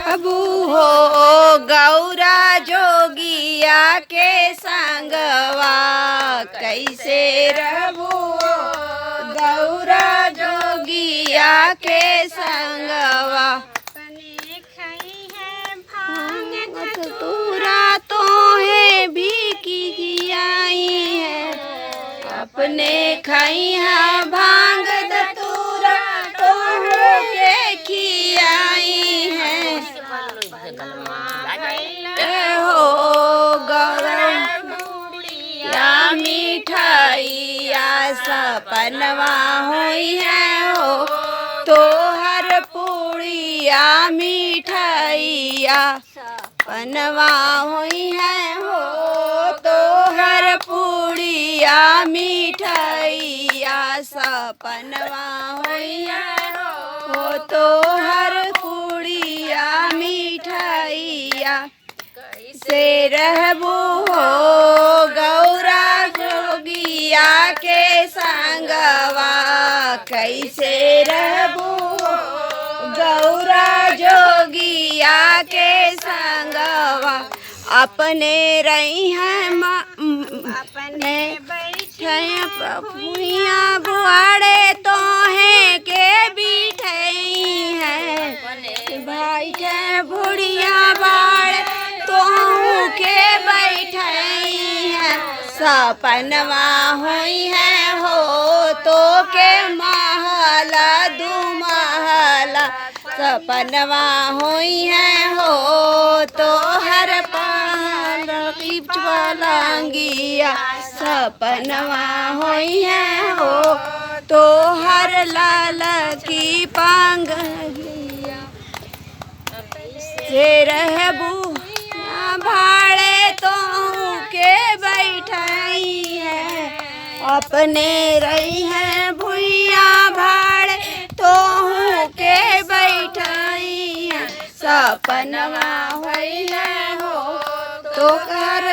रहबू हो गौरा जोगिया के संगवा, कैसे रहबू हो गौरा जोगिया के संगवा। धतूरा तो है भी की आई है, अपने खाई है भांग धतूरा तो के खियाई है। हो गौरा या मिठाइया सपनवा हुई है हो, तो हर पूड़िया मिठाइया सपनवा हुई है हो, तो हर पूड़िया मिठाइया सपनवा हुई है हो, तो हर पूड़िया मिठाइया। कैसे रहबू हो गौरा जोगिया के संगवा, कैसे रहबू हो गौरा जोगिया के संगवा। अपने रही हैं अपने बैठे भुइया बुआड़े तो हैं के बिठई हैं, भाई के बुढ़िया बाड़े तो के बैठई हैं। सपनवा हुई है हो तो के महला दुमहला, सपनवा हुई है हो तो हर पलंगिया, सपनवा हुई है हो तो हर लाल की पांगलिया। से रहबू भाड़े तो के बैठाई है, अपने रही है भुइया भाड़े तो के बैठाई है। सपनवा हुई है हो तो घर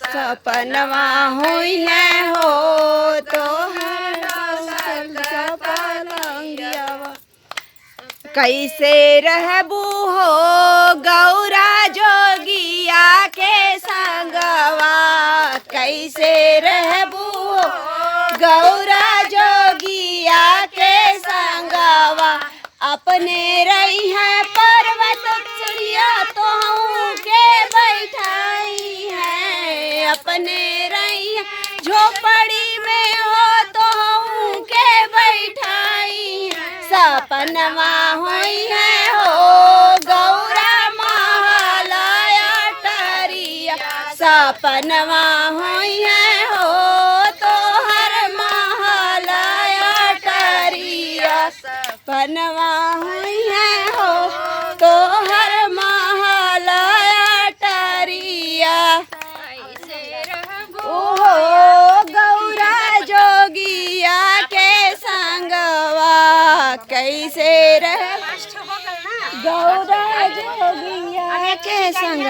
सपनवा हुई है हो तो पलंगिया। कैसे रहबू हो गौरा जोगिया के संगवा, कैसे रहबू हो गौरा जोगिया के संगवा। अपने रही है पर्वत चिड़िया तो के बैठाई है, अपने रही है झोपड़ी में हो तो के बैठाई है। सपनवा हुई है हो गौरा महलाया टरिया, सपनवा हुई है हो तो हर महलाया टरिया। सपनवा हुई है हो तो हर महलाया टरिया। ओहो गौरा जोगिया के संगवा, कैसे रह गौरा जोगिया के संग।